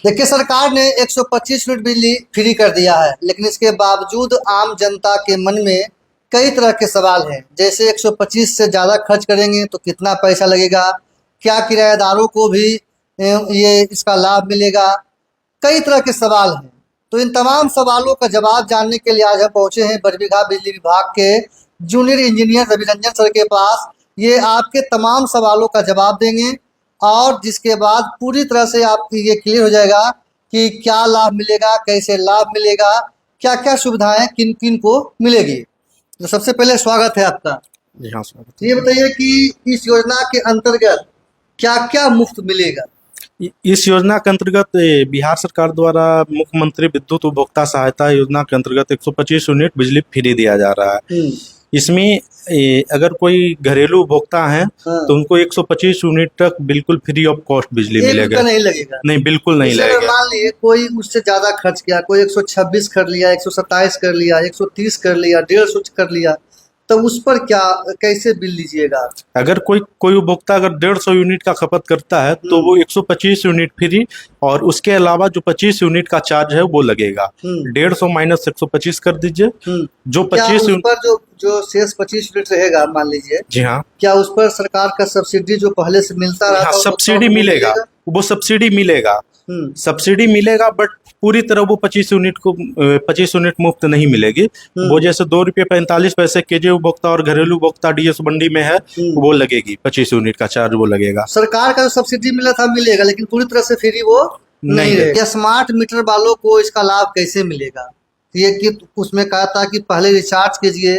देखिए, सरकार ने 125 यूनिट बिजली फ्री कर दिया है, लेकिन इसके बावजूद आम जनता के मन में कई तरह के सवाल हैं। जैसे 125 से ज़्यादा खर्च करेंगे तो कितना पैसा लगेगा, क्या किराएदारों को भी ये इसका लाभ मिलेगा। कई तरह के सवाल हैं। तो इन तमाम सवालों का जवाब जानने के लिए आज हम पहुंचे हैं बरबीघा बिजली विभाग के जूनियर इंजीनियर रविरंजन सर के पास। ये आपके तमाम सवालों का जवाब देंगे और जिसके बाद पूरी तरह से आपको ये क्लियर हो जाएगा कि क्या लाभ मिलेगा, कैसे लाभ मिलेगा, क्या क्या सुविधाएं किन किन को मिलेगी। तो सबसे पहले स्वागत है आपका। जी हाँ, स्वागत ये बताइए कि इस योजना के अंतर्गत क्या क्या मुफ्त मिलेगा। है। इस योजना के अंतर्गत बिहार सरकार द्वारा मुख्यमंत्री विद्युत उपभोक्ता सहायता योजना के अंतर्गत 125 यूनिट बिजली फ्री दिया जा रहा है। इसमें अगर कोई घरेलू उपभोक्ता है हाँ। तो उनको 125 यूनिट तक बिल्कुल फ्री ऑफ कॉस्ट बिजली एक मिलेगा। रुपया नहीं लगेगा। नहीं, बिल्कुल नहीं जैसे अगर लगेगा। मान लिए कोई उससे ज्यादा खर्च किया, कोई 126 कर लिया, 127 कर लिया, 130 कर लिया, 150 कर लिया, तो उस पर क्या कैसे बिल लीजिएगा। अगर कोई उपभोक्ता अगर 150 यूनिट का खपत करता है तो वो 125 यूनिट फ्री, और उसके अलावा जो 25 यूनिट का चार्ज है वो लगेगा। 150 माइनस 125 कर दीजिए। जो क्या 25 उस यूनिट, पर जो शेष 25 यूनिट रहेगा मान लीजिए, जी हाँ, क्या उस पर सरकार का सब्सिडी जो पहले से मिलता रहा हाँ, था सब्सिडी मिलेगा। वो सब्सिडी मिलेगा, सब्सिडी मिलेगा, बट पूरी तरह वो 25 यूनिट मुफ्त नहीं मिलेगी। वो जैसे 2 रुपये 45 पैसे केजी उपभोक्ता और घरेलू उपभोक्ता डीएस मंडी में है वो लगेगी, 25 यूनिट का चार्ज वो लगेगा। सरकार का जो सब्सिडी मिला था मिलेगा, लेकिन पूरी तरह से फ्री वो नहीं रहेगा। स्मार्ट मीटर वालों को इसका लाभ कैसे मिलेगा। ये कि उसमें कहा था कि पहले रिचार्ज कीजिए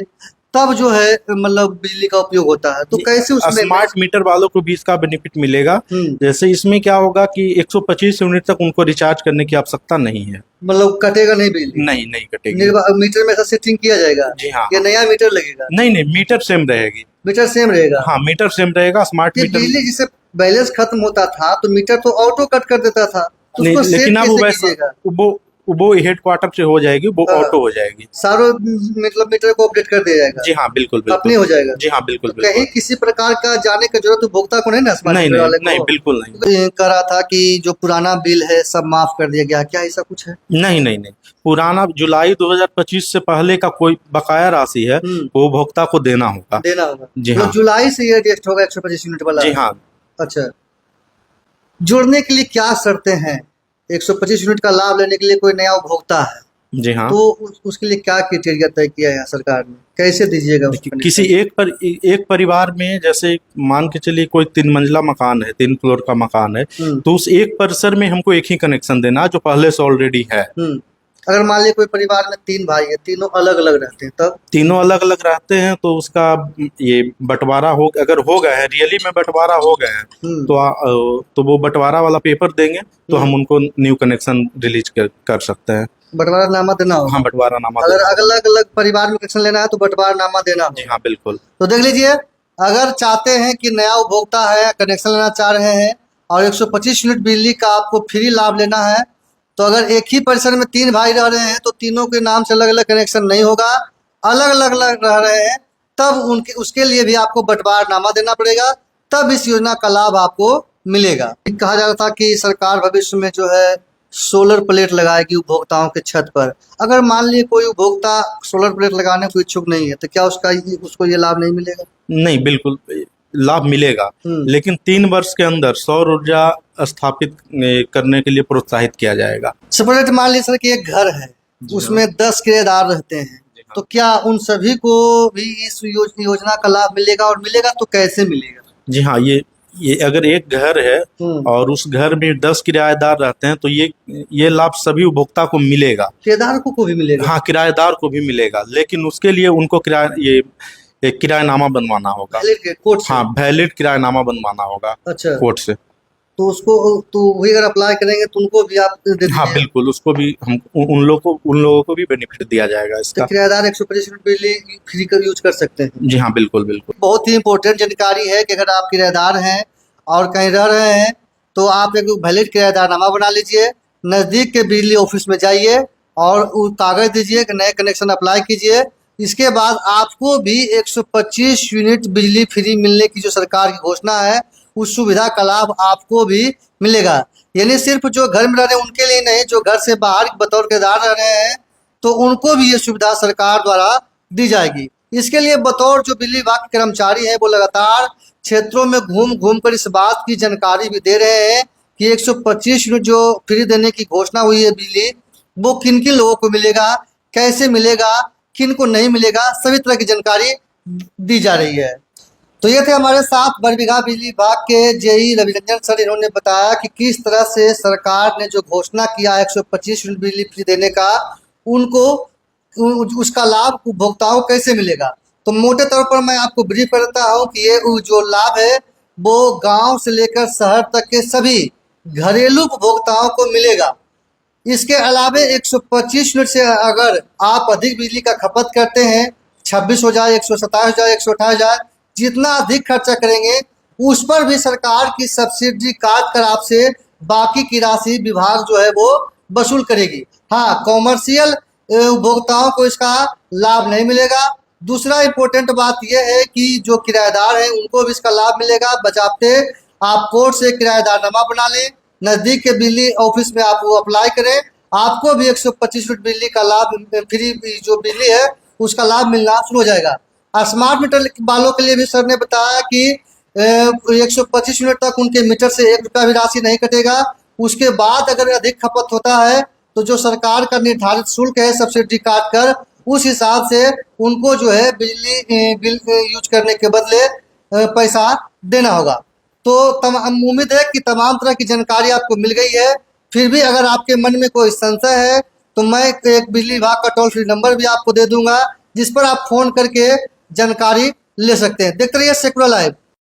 तब जो है मतलब बिजली का उपयोग होता है, तो कैसे उसमें स्मार्ट मीटर वालों को भी इसका बेनिफिट मिलेगा। जैसे इसमें क्या होगा कि 125 यूनिट तक उनको रिचार्ज करने की आवश्यकता नहीं है। मतलब कटेगा नहीं बिजली। नहीं कटेगी। मीटर में ऐसा सेटिंग किया जाएगा। जी हाँ। या नया मीटर लगेगा। नहीं, मीटर सेम रहेगी। मीटर सेम रहेगा। हाँ, मीटर सेम रहेगा। स्मार्ट मीटर बिजली जिसे बैलेंस खत्म होता था तो मीटर तो ऑटो कट कर देता था, तो नहीं, उसको लेकिन अब कैसे वैसा कीजिएगा? वो हेडक्वार्टर से हो जाएगी, वो ऑटो हो जाएगी। सारों मतलब मीटर को अपडेट कर दिया जाएगा। जी हाँ, बिल्कुल अपने हो जाएगा। जी हाँ, बिल्कुल तो कहीं किसी प्रकार का जाने की जरूरत उपभोक्ता को नहीं ना, स्मार्ट मीटर वाले को? नहीं, बिल्कुल नहीं। कह रहा था कि जो पुराना बिल है सब माफ कर दिया गया, क्या ऐसा कुछ है? नहीं, पुराना जुलाई 2025 से पहले का कोई बकाया राशि है वो उपभोक्ता को देना होगा। जी हाँ। जुलाई से ये एडजस्ट होगा 125 यूनिट वाला। जी हाँ। अच्छा, जुड़ने के लिए क्या शर्तें हैं? 125 यूनिट का लाभ लेने के लिए कोई नया उपभोक्ता है, जी हाँ, तो उसके लिए क्या क्राइटेरिया तय किया है सरकार ने, कैसे दीजिएगा? किसी एक परिवार में जैसे मान के चलिए कोई 3 मंजिला मकान है, 3 फ्लोर का मकान है, तो उस एक परिसर में हमको एक ही कनेक्शन देना जो पहले से ऑलरेडी है। अगर मान लीजिए कोई परिवार में 3 भाई है, तीनों अलग अलग रहते हैं, तब तीनों अलग अलग रहते हैं तो उसका ये बंटवारा अगर हो गया है, रियली में बंटवारा हो गया है तो वो बंटवारा वाला पेपर देंगे तो हम उनको न्यू कनेक्शन रिलीज कर सकते हैं। बंटवारा नामा देना होगा। हाँ, बंटवारा नामा। अगर अलग अलग परिवार में कनेक्शन लेना है तो बंटवारा नामा देना होगा। जी हाँ, बिल्कुल। तो देख लीजिए, अगर चाहते हैं कि नया उपभोक्ता है, कनेक्शन लेना चाह रहे हैं और 125 यूनिट बिजली का आपको फ्री लाभ लेना है, तो अगर एक ही परिसर में 3 भाई रह रहे हैं तो तीनों के नाम से अलग अलग कनेक्शन नहीं होगा। अलग अलग रह रहे हैं तब उसके लिए भी आपको बंटवारनामा देना पड़ेगा, तब इस योजना का लाभ आपको मिलेगा। कहा जा रहा था कि सरकार भविष्य में जो है सोलर प्लेट लगाएगी उपभोक्ताओं के छत पर। अगर मान लीजिए कोई उपभोक्ता सोलर प्लेट लगाने को इच्छुक नहीं है तो क्या उसको ये लाभ नहीं मिलेगा? नहीं, बिल्कुल लाभ मिलेगा, लेकिन 3 वर्ष के अंदर सौर ऊर्जा स्थापित करने के लिए प्रोत्साहित किया जाएगा। सपोज मान लीजिए सर कि एक घर है, उसमें 10 किराएदार रहते हैं, तो क्या उन सभी को भी इस योजना का लाभ मिलेगा, और मिलेगा तो कैसे मिलेगा? जी हाँ, ये अगर एक घर है और उस घर में 10 किराएदार रहते हैं तो ये लाभ सभी उपभोक्ता को मिलेगा। किराएदार को भी मिलेगा? हाँ, किराएदार को भी मिलेगा, लेकिन उसके लिए उनको एक किराएनामा बनवाना होगा। कोर्ट से? हाँ, वैलिड किराएनामा बनवाना होगा। अच्छा, कोर्ट से। तो उसको तो वही अगर अप्लाई करेंगे तो उनको भी आप दे देंगे? हाँ, बिल्कुल, उसको भी हम उन लोगों को भी बेनिफिट दिया जाएगा इसका। तो किराएदार 125 यूनिट बिजली फ्री कर यूज कर सकते हैं? जी हाँ, बिल्कुल। बहुत ही इंपॉर्टेंट जानकारी है कि अगर आप किराएदार हैं और कहीं रह रहे हैं तो आप एक वैलिड किराएदारनामा बना लीजिए, नज़दीक के बिजली ऑफिस में जाइए और कागज दीजिए कि नए कनेक्शन अप्लाई कीजिए। इसके बाद आपको भी 125 यूनिट बिजली फ्री मिलने की जो सरकार की घोषणा है, उस सुविधा का लाभ आपको भी मिलेगा। यानी सिर्फ जो घर में रह रहे हैं उनके लिए नहीं, जो घर से बाहर बतौर किराएदार रह रहे हैं तो उनको भी ये सुविधा सरकार द्वारा दी जाएगी। इसके लिए बतौर जो बिजली विभाग के कर्मचारी हैं वो लगातार क्षेत्रों में घूम घूम कर इस बात की जानकारी भी दे रहे हैं कि 125 यूनिट जो फ्री देने की घोषणा हुई है बिजली, वो किन किन लोगों को मिलेगा, कैसे मिलेगा, किन को नहीं मिलेगा, सभी तरह की जानकारी दी जा रही है। तो ये थे हमारे साथ बरबीघा बिजली विभाग के जेई रविरंजन सर। इन्होंने बताया कि किस तरह से सरकार ने जो घोषणा किया 125 यूनिट बिजली फ्री देने का, उनको उसका लाभ उपभोक्ताओं को कैसे मिलेगा। तो मोटे तौर पर मैं आपको ब्रीफ करता हूँ कि ये जो लाभ है वो गांव से लेकर शहर तक के सभी घरेलू उपभोक्ताओं को मिलेगा। इसके अलावे 125 यूनिट से अगर आप अधिक बिजली का खपत करते हैं, 26 हो जाए, 127 हो जाए, 128 हो जाए, जितना अधिक खर्चा करेंगे उस पर भी सरकार की सब्सिडी काट कर आपसे बाकी की राशि विभाग जो है वो वसूल करेगी। हाँ, कॉमर्शियल उपभोक्ताओं को इसका लाभ नहीं मिलेगा। दूसरा इम्पोर्टेंट बात यह है कि जो किराएदार हैं उनको भी इसका लाभ मिलेगा। बजाते आप कोर्ट से किराएदारनामा बना लें, नज़दीक के बिजली ऑफिस में आप वो अप्लाई करें, आपको भी 125 यूनिट बिजली का लाभ, फ्री जो बिजली है उसका लाभ मिलना शुरू हो जाएगा। स्मार्ट मीटर वालों के लिए भी सर ने बताया कि 125 यूनिट तक उनके मीटर से 1 रुपया भी राशि नहीं कटेगा। उसके बाद अगर अधिक खपत होता है तो जो सरकार का निर्धारित शुल्क है सब्सिडी काट कर, उस हिसाब से उनको जो है बिजली बिल यूज करने के बदले पैसा देना होगा। तो उम्मीद है कि तमाम तरह की जानकारी आपको मिल गई है। फिर भी अगर आपके मन में कोई संशय है तो मैं एक बिजली विभाग का टोल फ्री नंबर भी आपको दे दूंगा, जिस पर आप फोन करके जानकारी ले सकते हैं। देखते रहिए सेकुलर लाइव।